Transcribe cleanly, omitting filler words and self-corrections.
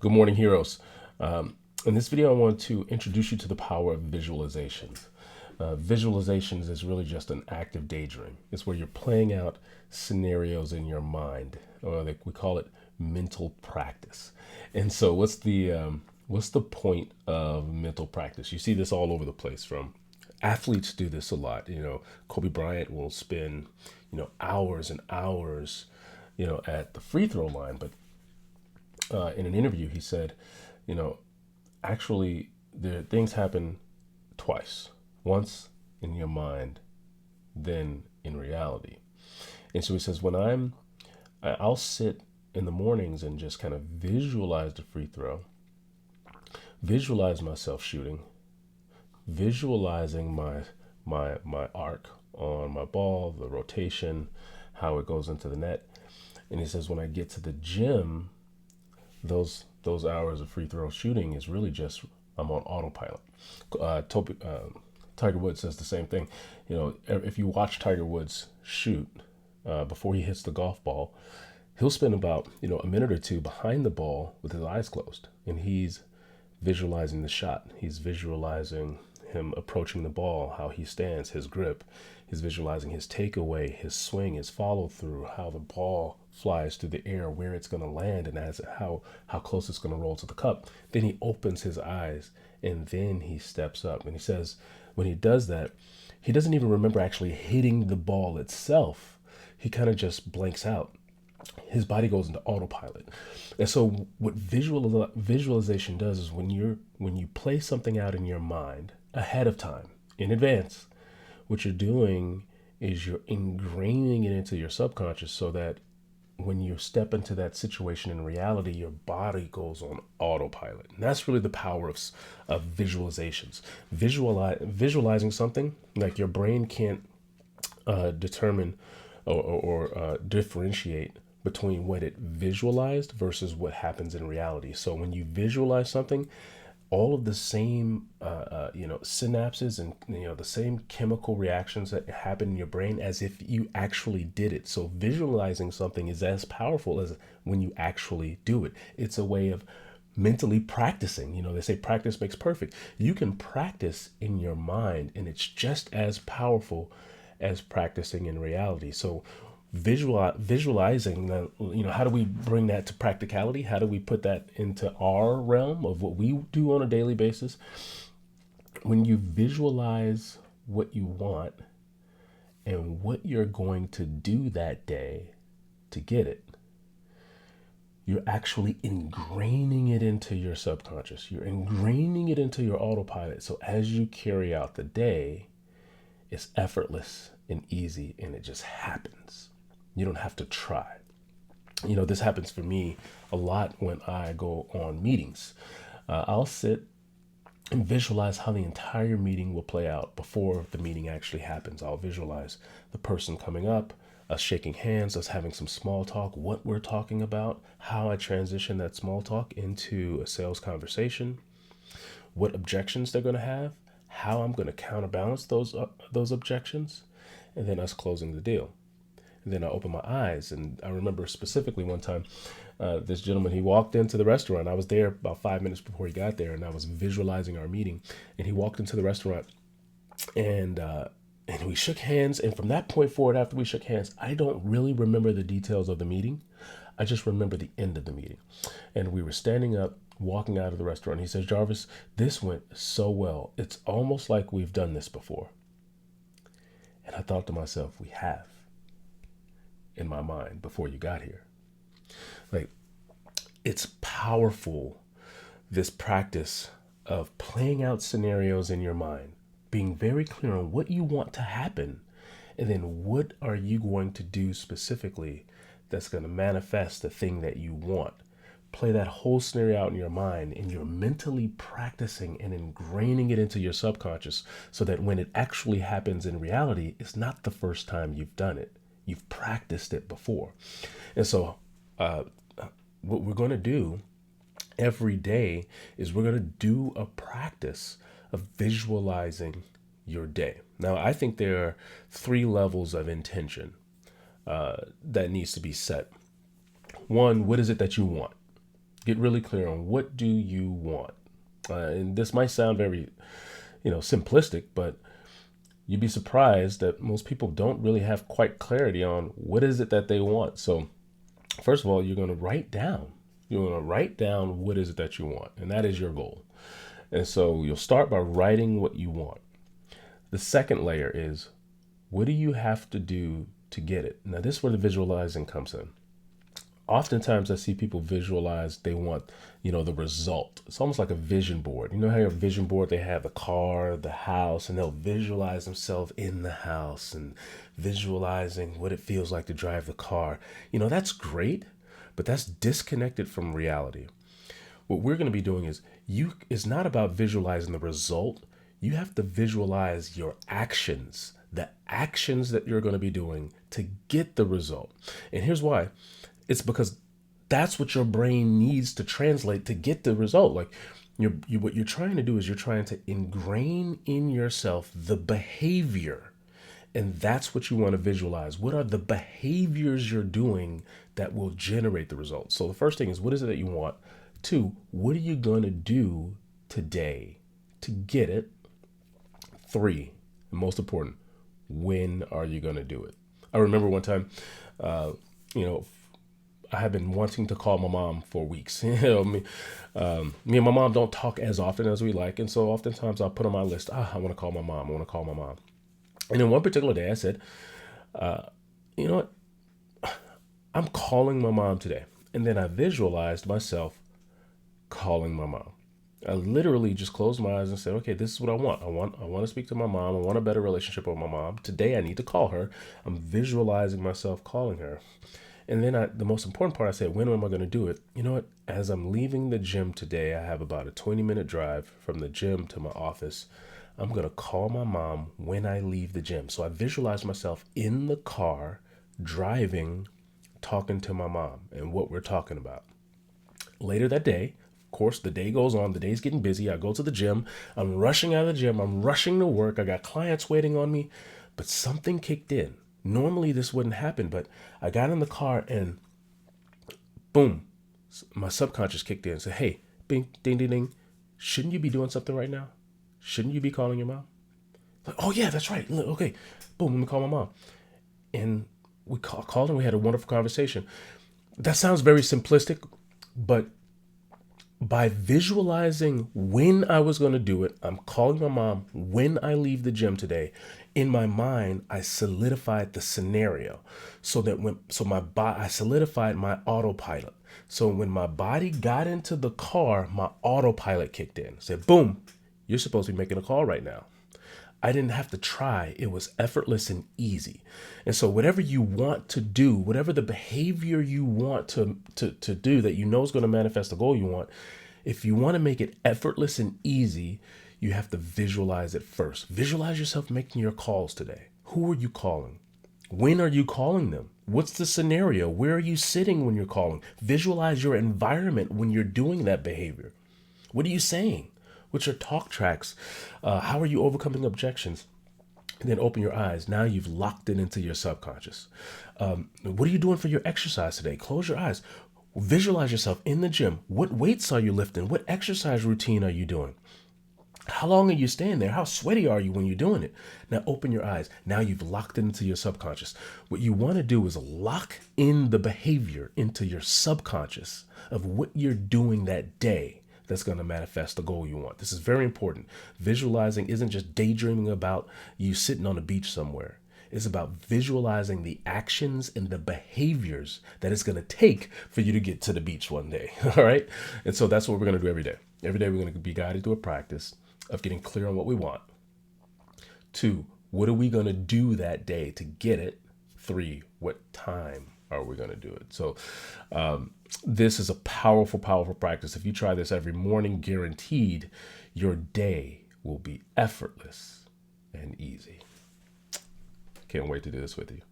Good morning, heroes. In this video, I want to introduce you to the power of visualizations. Visualizations is really just an active daydream. It's where you're playing out scenarios in your mind, or like we call it mental practice. And so, what's the point of mental practice? You see this all over the place. From athletes do this a lot. Kobe Bryant will spend hours and hours at the free throw line, but in an interview, he said, you know, actually, the things happen twice. Once in your mind, then in reality. And so he says, I'll sit in the mornings and just kind of visualize the free throw, visualize myself shooting, visualizing my arc on my ball, the rotation, how it goes into the net. And he says, when I get to the gym, those hours of free throw shooting is really just I'm on autopilot. Tiger Woods says the same thing. If you watch Tiger Woods shoot before he hits the golf ball, he'll spend about a minute or two behind the ball with his eyes closed, and he's visualizing the shot. He's visualizing him approaching the ball, how he stands, his grip. He's visualizing his takeaway, his swing, his follow through, how the ball flies through the air, where it's going to land, and how close it's going to roll to the cup. Then he opens his eyes, and then he steps up. And he says when he does that, he doesn't even remember actually hitting the ball itself. He kind of just blanks out. His body goes into autopilot. And so what visualization does is when you play something out in your mind ahead of time, in advance, what you're doing is you're ingraining it into your subconscious so that when you step into that situation in reality, your body goes on autopilot. And that's really the power of visualizations. Visualizing something, like your brain can't determine or differentiate between what it visualized versus what happens in reality. So when you visualize something, all of the same synapses and the same chemical reactions that happen in your brain as if you actually did it. So visualizing something is as powerful as when you actually do it. It's a way of mentally practicing. They say practice makes perfect. You can practice in your mind, and it's just as powerful as practicing in reality. So visualizing, how do we bring that to practicality? How do we put that into our realm of what we do on a daily basis? When you visualize what you want and what you're going to do that day to get it, you're actually ingraining it into your subconscious. You're ingraining it into your autopilot. So as you carry out the day, it's effortless and easy, and it just happens. You don't have to try. This happens for me a lot when I go on meetings. I'll sit and visualize how the entire meeting will play out before the meeting actually happens. I'll visualize the person coming up, us shaking hands, us having some small talk, what we're talking about, how I transition that small talk into a sales conversation, what objections they're going to have, how I'm going to counterbalance those objections, and then us closing the deal. And then I open my eyes, and I remember specifically one time, this gentleman, he walked into the restaurant. I was there about 5 minutes before he got there, and I was visualizing our meeting. And he walked into the restaurant, and we shook hands. And from that point forward, after we shook hands, I don't really remember the details of the meeting. I just remember the end of the meeting. And we were standing up, walking out of the restaurant. He says, "Jarvis, this went so well. It's almost like we've done this before." And I thought to myself, we have, in my mind, before you got here. Like, it's powerful, this practice of playing out scenarios in your mind, being very clear on what you want to happen, and then what are you going to do specifically that's going to manifest the thing that you want. Play that whole scenario out in your mind, and you're mentally practicing and ingraining it into your subconscious so that when it actually happens in reality, it's not the first time you've done it. You've practiced it before. And so what we're going to do every day is we're going to do a practice of visualizing your day. Now, I think there are 3 levels of intention that needs to be set. One, what is it that you want? Get really clear on what do you want. And this might sound very, simplistic, but you'd be surprised that most people don't really have quite clarity on what is it that they want. So first of all, you're going to write down. You're going to write down what is it that you want, and that is your goal. And so you'll start by writing what you want. The second layer is, what do you have to do to get it? Now, this is where the visualizing comes in. Oftentimes I see people visualize they want, the result. It's almost like a vision board. You know how your vision board, they have the car, the house, and they'll visualize themselves in the house and visualizing what it feels like to drive the car. That's great, but that's disconnected from reality. What we're going to be doing is it's not about visualizing the result. You have to visualize your actions, the actions that you're going to be doing to get the result. And here's why. It's because that's what your brain needs to translate to get the result. Like what you're trying to do is you're trying to ingrain in yourself the behavior. And that's what you want to visualize. What are the behaviors you're doing that will generate the results? So the first thing is, what is it that you want? 2, what are you going to do today to get it? 3, and most important, when are you going to do it? I remember one time, I have been wanting to call my mom for weeks. Me and my mom don't talk as often as we like. And so oftentimes I'll put on my list, I want to call my mom. I want to call my mom. And then one particular day I said, you know what? I'm calling my mom today. And then I visualized myself calling my mom. I literally just closed my eyes and said, okay, this is what I want. I want to speak to my mom. I want a better relationship with my mom. Today I need to call her. I'm visualizing myself calling her. And then the most important part, I said, when am I going to do it? You know what? As I'm leaving the gym today, I have about a 20-minute drive from the gym to my office. I'm going to call my mom when I leave the gym. So I visualize myself in the car, driving, talking to my mom and what we're talking about. Later that day, of course, the day goes on. The day's getting busy. I go to the gym. I'm rushing out of the gym. I'm rushing to work. I got clients waiting on me, but something kicked in. Normally this wouldn't happen, but I got in the car and boom, my subconscious kicked in and said, hey, bing, ding, ding, ding. Shouldn't you be doing something right now? Shouldn't you be calling your mom? Like, oh yeah, that's right. Okay, boom, let me call my mom. And we called and we had a wonderful conversation. That sounds very simplistic, but by visualizing when I was going to do it, I'm calling my mom when I leave the gym today. In my mind, I solidified the scenario so that I solidified my autopilot. So when my body got into the car, my autopilot kicked in. Said, boom, you're supposed to be making a call right now. I didn't have to try. It was effortless and easy. And so whatever you want to do, whatever the behavior you want to do that you know is going to manifest the goal you want, if you want to make it effortless and easy, you have to visualize it first. Visualize yourself making your calls today. Who are you calling? When are you calling them? What's the scenario? Where are you sitting when you're calling? Visualize your environment when you're doing that behavior. What are you saying? What's your talk tracks? How are you overcoming objections? And then open your eyes. Now you've locked it into your subconscious. What are you doing for your exercise today? Close your eyes. Visualize yourself in the gym. What weights are you lifting? What exercise routine are you doing? How long are you staying there? How sweaty are you when you're doing it? Now open your eyes. Now you've locked it into your subconscious. What you want to do is lock in the behavior into your subconscious of what you're doing that day that's going to manifest the goal you want. This is very important. Visualizing isn't just daydreaming about you sitting on a beach somewhere. It's about visualizing the actions and the behaviors that it's going to take for you to get to the beach one day. All right. And so that's what we're going to do every day. Every day we're going to be guided through a practice of getting clear on what we want. 2, what are we going to do that day to get it? 3, what time are we going to do it? So this is a powerful, powerful practice. If you try this every morning, guaranteed your day will be effortless and easy. Can't wait to do this with you.